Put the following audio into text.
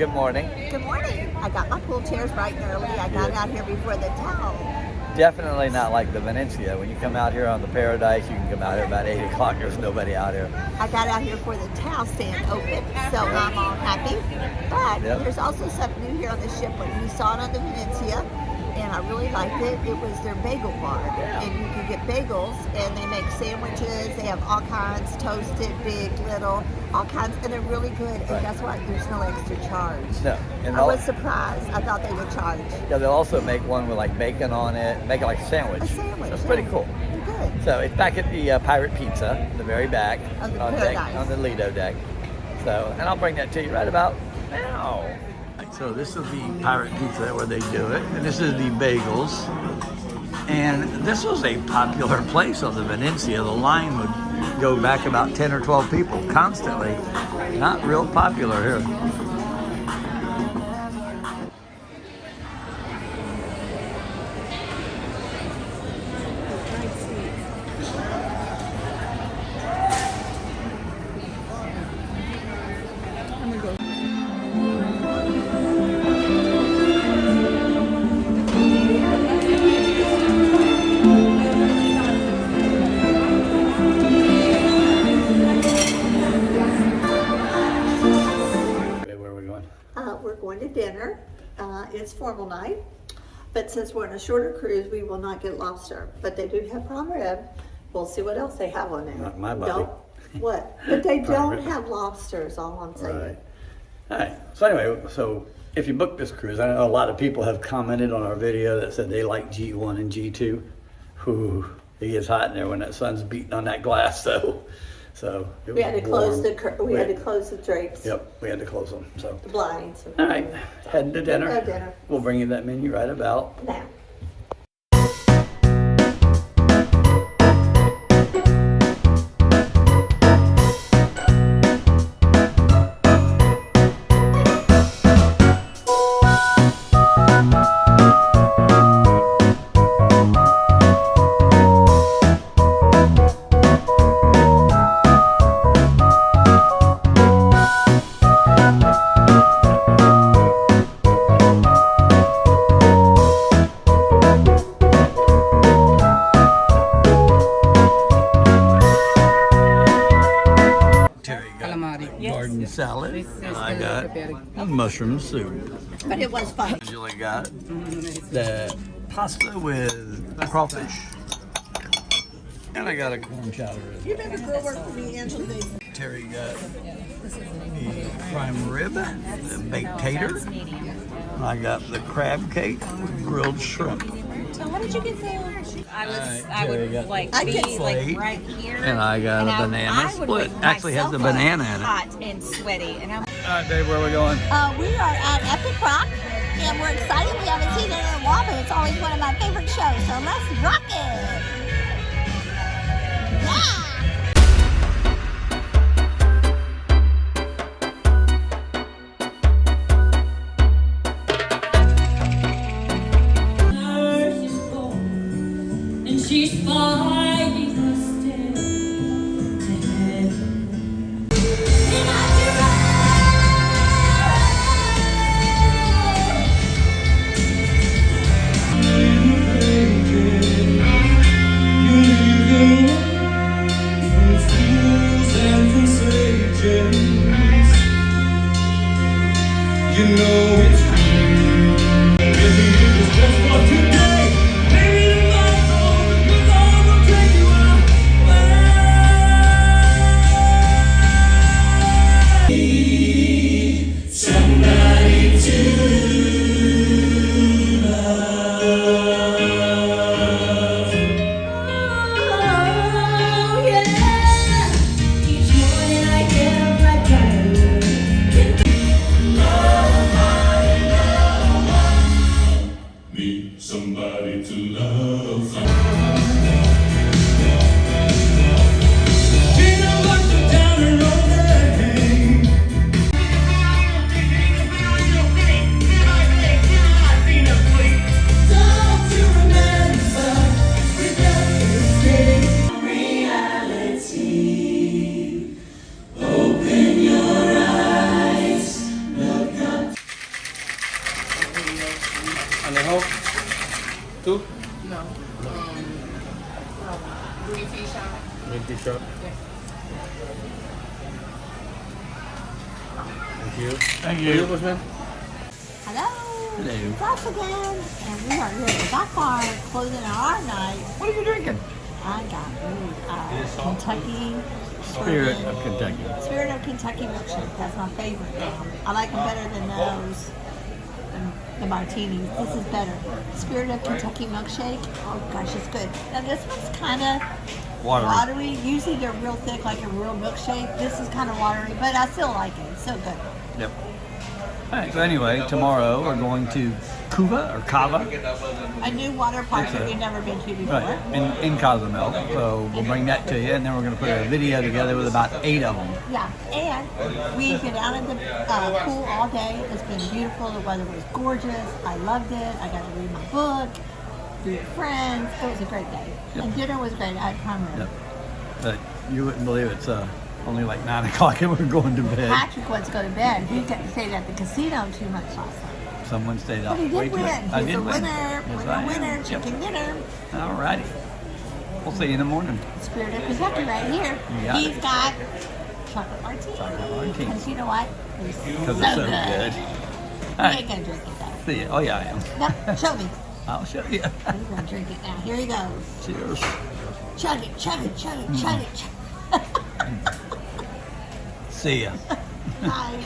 good morning. Good morning. I got my pool chairs bright and early. I got out here before the town. Definitely not like the Venetia. When you come out here on the Paradise, you can come out here about 8 o'clock. There's nobody out here. I got out here before the town stand open, so I'm all happy. But there's also something new here on the ship. When we saw it on the Venetia, and I really liked it. It was their bagel bar, and you can get bagels, and they make sandwiches. They have all kinds, toasted, big, little, all kinds, and they're really good. And guess what? There's no extra charge. No. And I was surprised. I thought they would charge. Yeah, they'll also make one with like bacon on it, make it like a sandwich. A sandwich. So it's pretty cool. Good. So it's back at the Pirate Pizza, in the very back, On the deck, on the Lido deck. So, and I'll bring that to you right about now. So this is the Pirate Pizza where they do it, and this is the bagels. And this was a popular place on the Venetia. The line would go back about 10 or 12 people constantly. Not real popular here. We're going to dinner. It's formal night, but since we're on a shorter cruise, we will not get lobster. But they do have prime rib. We'll see what else they have on there. Not my body. What? But they don't have lobsters, all I'm saying. Right. All right. So anyway, so if you book this cruise, I know a lot of people have commented on our video that said they like G1 and G2. Whew, it gets hot in there when that sun's beating on that glass, though. So we had to close we had to close the drapes. Yep, we had to close them. So the blinds. All right, heading to dinner. We'll go dinner. We'll bring you that menu right about now. garden salad, and I got mushroom soup. But it was fun. Angela got the pasta with crawfish, and I got a corn chowder. You better go work for me, Angela. Terry got the prime rib, the baked tater. I got the crab cake with grilled shrimp. So what did you get there? I would like I be like right here. And I got a banana split. Actually has a banana in it. Hot and sweaty. And I'm. All right, Dave, where are we going? We are at Epic Rock, and we're excited. We haven't seen it in a while, but it's always one of my favorite shows. So let's rock it! Yeah! She's fighting us dead to heaven. And I from fools and from sages. You know it's true. Maybe it was just for today. Maybe somebody to love. Oh yeah. Each morning I get up like I need somebody to love. Two? No. Green tea shop. Green tea shop. Thank you. Thank What are you, you. Postman? Hello. Hello. It's us again, and we are here at the dock bar closing our night. What are you drinking? I got Kentucky Spirit bourbon. of Kentucky. Spirit of Kentucky milkshake. That's my favorite. I like them better than those, the martinis. This is better. Spirit of Kentucky milkshake. Oh gosh, it's good. Now this one's kind of watery. Usually they're real thick, like a real milkshake. This is kind of watery, but I still like it. It's so good. Yep. All right, so anyway, tomorrow we're going to Cava, A new water park that you've never been to before. right, in Cozumel. So we'll bring that to you, and then we're going to put a video together with about 8 of them. Yeah, and we've been out in the pool all day. It's been beautiful. The weather was gorgeous. I loved it. I got to read my book, be with friends. It was a great day. Yep. And dinner was great. I had prime rib. Yep. But you wouldn't believe it's only like 9 o'clock and we're going to bed. Patrick wants to go to bed. He stayed at the casino too much last night. Someone stayed up But he way did too win. late. I He's did a win. winner. Yes, I am. Winner. Yep. Chicken dinner. All righty. We'll see you in the morning. Spirit of Kentucky right here. You got He's it. got chocolate martini. Chocolate martini. Because you know what? It's Because it's so good. You All right. ain't going to drink it though. See you. Oh, yeah, I am. No, show me. I'll show you. He's going to drink it now. Here he goes. Cheers. Chug it, chug it, chug it, chug it. See ya. Bye.